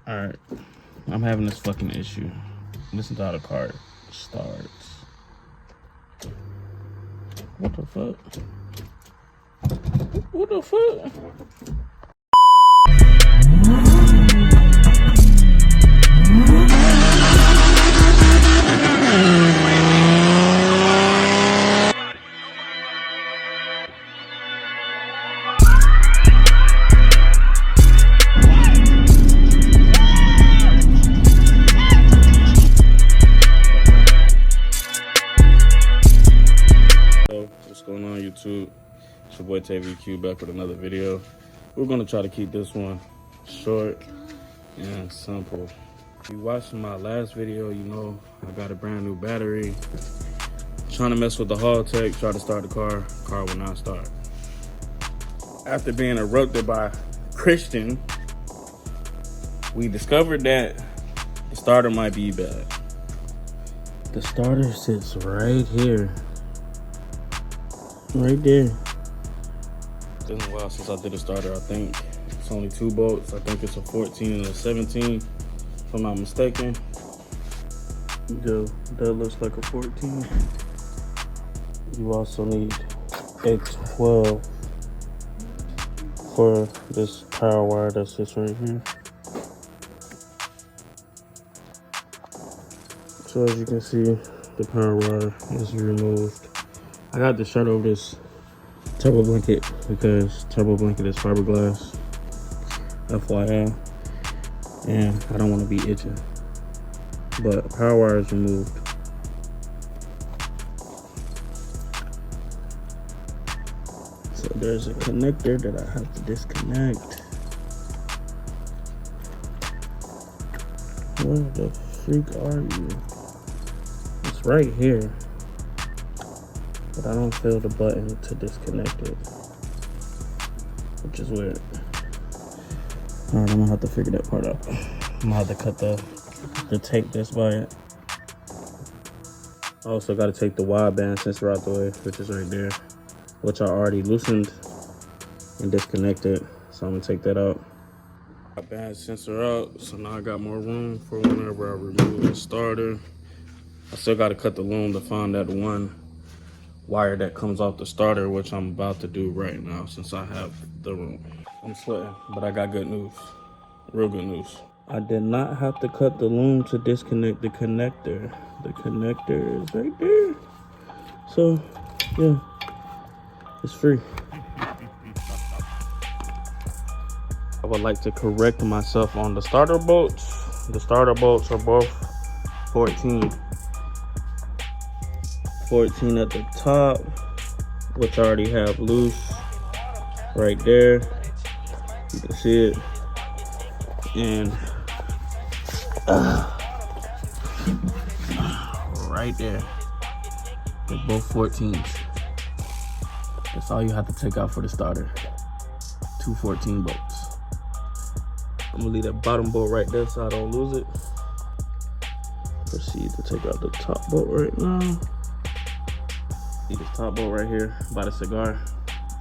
Alright, I'm having this fucking issue. Listen to how the car starts. What the fuck? What the fuck? What's going on, YouTube? It's your boy TVQ back with another video. We're gonna try to keep this one short and simple. If you watched my last video, you know I got a brand new battery. Trying to mess with the Hall Tech, try to start the car will not start. After being interrupted by Christian, we discovered that the starter might be bad. The starter sits right here. Right there. It's been a while since I did a starter. I think it's only 2 bolts. I think it's a 14 and a 17, if I'm not mistaken. Yo, that looks like a 14. You also need a 12 for this power wire that sits right here. So as you can see, the power wire is removed. I got the shirt over this turbo blanket because turbo blanket is fiberglass, FYI, and I don't want to be itching. But power wire is removed. So there's a connector that I have to disconnect. Where the freak are you? It's right here. But I don't feel the button to disconnect it, which is weird. All right, I'm gonna have to figure that part out. I'm gonna have to cut the tape that's by it. I also gotta take the wideband sensor out the way, which is right there, which I already loosened and disconnected. So I'm gonna take that out. Wideband sensor out, so now I got more room for whenever I remove the starter. I still gotta cut the loom to find that one wire that comes off the starter, which I'm about to do right now since I have the room. I'm sweating, but I got good news. Real good news. I did not have to cut the loom to disconnect the connector. The connector is right there. So, yeah, it's free. I would like to correct myself on the starter bolts. The starter bolts are both 14. 14 at the top, which I already have loose right there. You can see it. And right there, they're both 14s. That's all you have to take out for the starter. 2 14 bolts. I'm gonna leave that bottom bolt right there so I don't lose it. Proceed to take out the top bolt right now. See this top bolt right here by the cigar,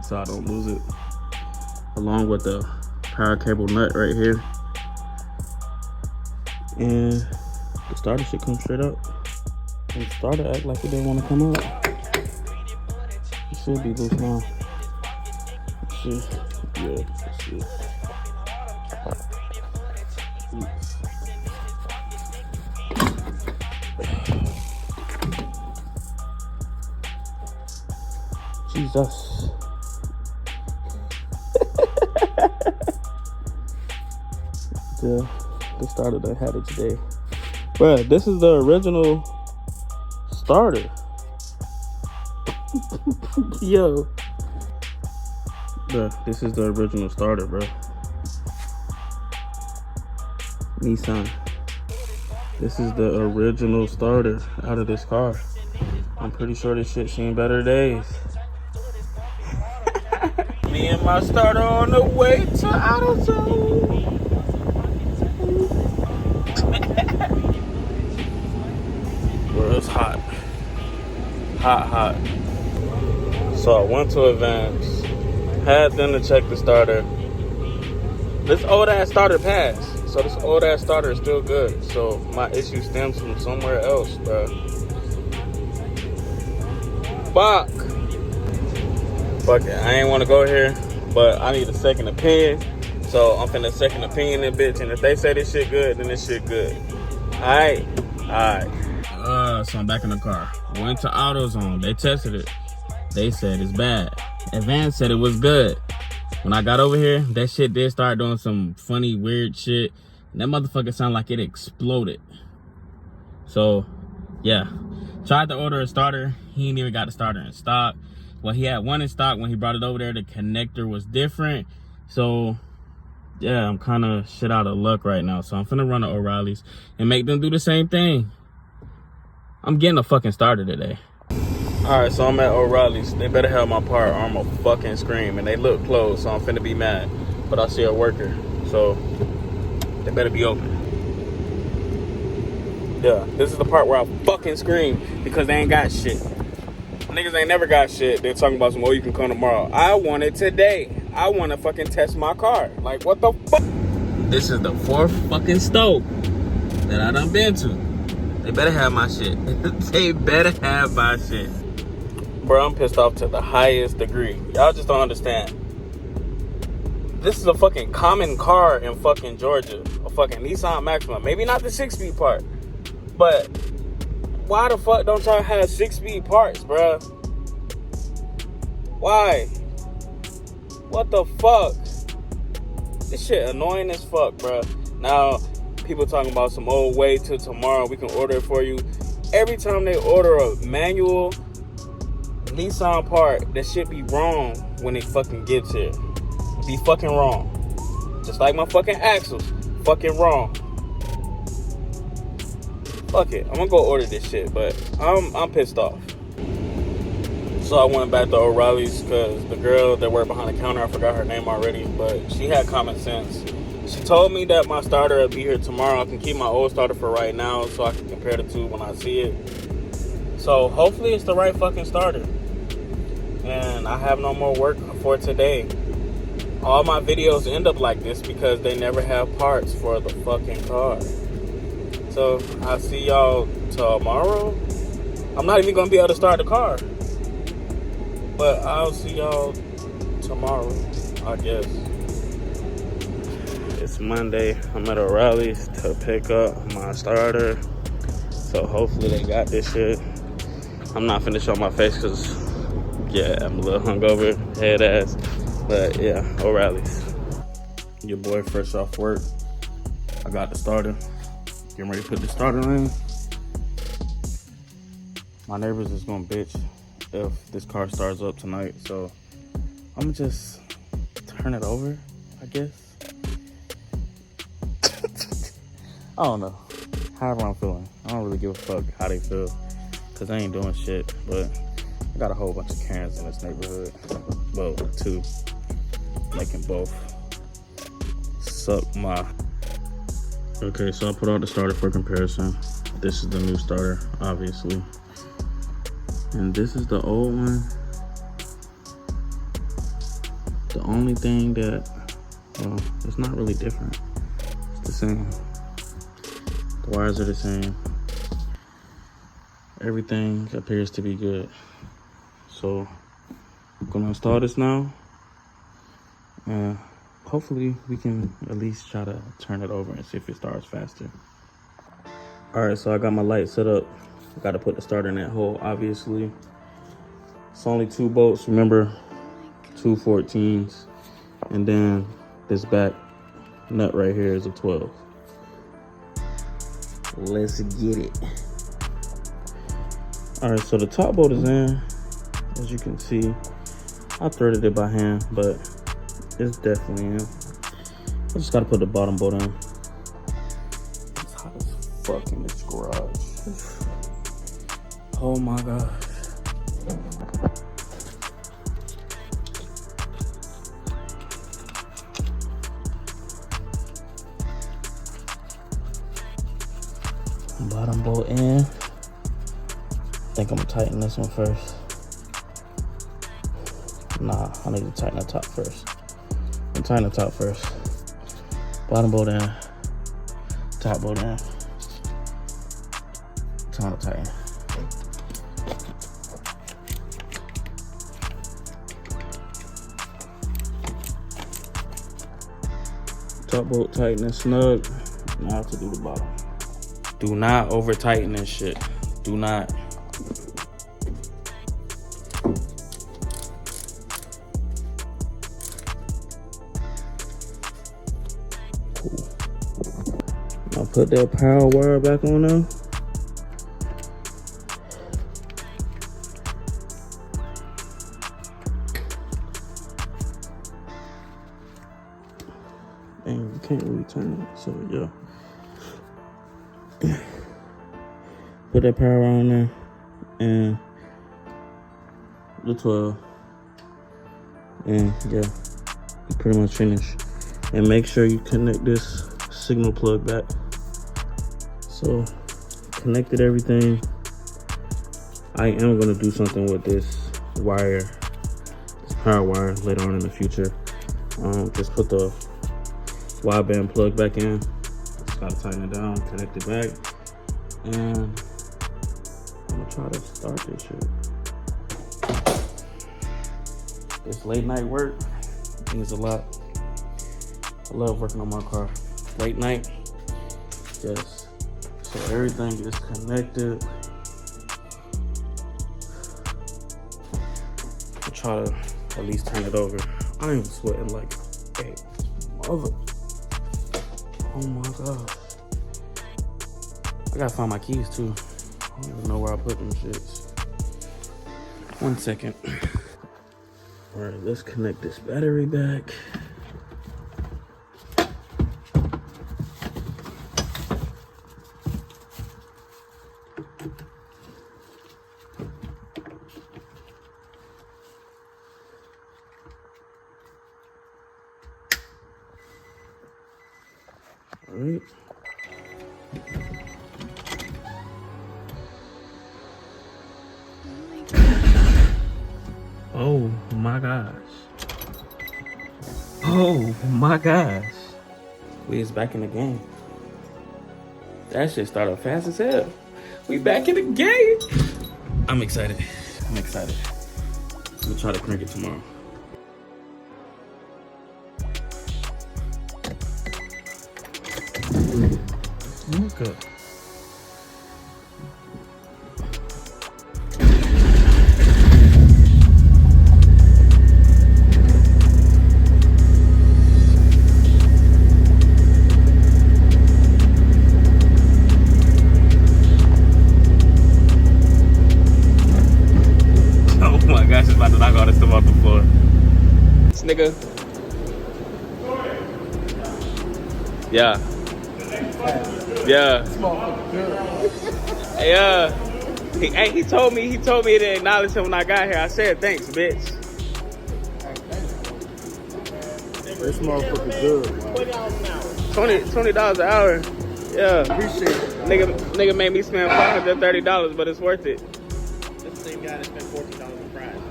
so I don't lose it. Along with the power cable nut right here. And the starter should come straight out. And the starter act like it didn't want to come out. It should be loose now. Let's see. Yeah, let's see. Jesus. the starter that had it today. Bruh, this is the original starter. Yo. Bruh, this is the original starter, bro. Nissan. This is the original starter out of this car. I'm pretty sure this shit seen better days. Me and my starter on the way to AutoZone. Bro, it's hot. Hot. So I went to Advance, had them to check the starter. This old ass starter passed. So so this old ass starter is still good. So my issue stems from somewhere else, bro. Fuck. Fuck it. I ain't want to go here, but I need a second opinion. So I'm finna second opinion that bitch. And if they say this shit good, then this shit good. Alright. So I'm back in the car. Went to AutoZone. They tested it. They said it's bad. Advance said it was good. When I got over here, that shit did start doing some funny, weird shit. And that motherfucker sounded like it exploded. So, yeah. Tried to order a starter. He ain't even got the starter in stock. Well, he had one in stock. When he brought it over there, the connector was different. So, yeah, I'm kind of shit out of luck right now. So I'm finna run to O'Reilly's and make them do the same thing. I'm getting a fucking starter today. Alright, so I'm at O'Reilly's. They better have my part or I'm a fucking scream. And they look closed, so I'm finna be mad. But I see a worker, so they better be open. Yeah, this is the part where I fucking scream because they ain't got shit. Niggas ain't never got shit. They're talking about some, oh, you can come tomorrow. I want it today. I want to fucking test my car. Like, what the fuck? This is the 4th fucking stove that I done been to. They better have my shit. They better have my shit. Bro, I'm pissed off to the highest degree. Y'all just don't understand. This is a fucking common car in fucking Georgia. A fucking Nissan Maxima. Maybe not the 6-speed part. But why the fuck don't y'all have 6-speed parts, bro? Why? What the fuck? This shit annoying as fuck, bro. Now, people talking about some old wait till tomorrow. We can order it for you. Every time they order a manual Nissan part, that shit be wrong when it fucking gets here. Be fucking wrong. Just like my fucking axles. Fucking wrong. Fuck it. I'm gonna go order this shit, but I'm pissed off. So I went back to O'Reilly's because the girl that worked behind the counter, I forgot her name already, but she had common sense. She told me that my starter will be here tomorrow. I can keep my old starter for right now so I can compare the two when I see it. So hopefully it's the right fucking starter. And I have no more work for today. All my videos end up like this because they never have parts for the fucking car. So I'll see y'all tomorrow. I'm not even gonna be able to start the car. But I'll see y'all tomorrow, I guess. It's Monday. I'm at O'Reilly's to pick up my starter. So hopefully they got this shit. I'm not finna show my face because, yeah, I'm a little hungover, head ass. But yeah, O'Reilly's. Your boy fresh off work. I got the starter. Getting ready to put the starter in. My neighbors is gonna bitch if this car starts up tonight, so I'm gonna just turn it over, I guess. I don't know. However I'm feeling. I don't really give a fuck how they feel, because they ain't doing shit, but I got a whole bunch of Karens in this neighborhood. Well, 2. They can both suck my... Okay, so I put out the starter for comparison. This is the new starter, obviously. And this is the old one. The only thing that, well, it's not really different. It's the same. The wires are the same. Everything appears to be good. So I'm gonna install this now. Hopefully we can at least try to turn it over and see if it starts faster. All right, so I got my light set up. I got to put the starter in that hole, obviously. It's only 2 bolts, remember, 2 14s. And then this back nut right here is a 12. Let's get it. All right, so the top bolt is in. As you can see, I threaded it by hand, but it's definitely in. I just gotta put the bottom bolt in. It's hot as fuck in this garage. Oh my gosh. Bottom bolt in. I think I'm gonna tighten this one first. Nah, I need to tighten the top first. I'm tighten the top first. Bottom bolt in. top bolt down. Time to tighten. Top bolt tighten and snug. Now I have to do the bottom. Do not over tighten this shit. Do not. Cool. Now put that power wire back on now. And you can't really turn it, so yeah. Put that power on there and the 12. And yeah, you pretty much finished. And make sure you connect this signal plug back. So connected everything. I am gonna do something with this wire, this power wire later on in the future. Just put the wideband plug back in. Just gotta tighten it down, connect it back, and I'm gonna try to start this shit. This late night work means a lot. I love working on my car. Late night, yes. So everything is connected. I'll try to at least turn it over. I am sweating like a mother. Oh my god. I gotta find my keys too. I don't even know where I put them shits. 1 second. All right, let's connect this battery back. All right. Oh my gosh. Oh my gosh. We is back in the game. That shit started fast as hell. We back in the game. I'm excited. I'm excited. I'm gonna try to crank it tomorrow. Okay. Oh my gosh, it's about to knock all this stuff off the floor. This nigga. Yeah. Yeah. Hey, he told me to acknowledge him when I got here. I said thanks, bitch. This motherfucker good, man. $20 an hour. Yeah. Appreciate it. Nigga made me spend $530, but it's worth it. That's the same guy that spent $14 on fries.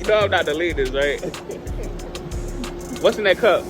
You know I'm not deleting this, right? What's in that cup?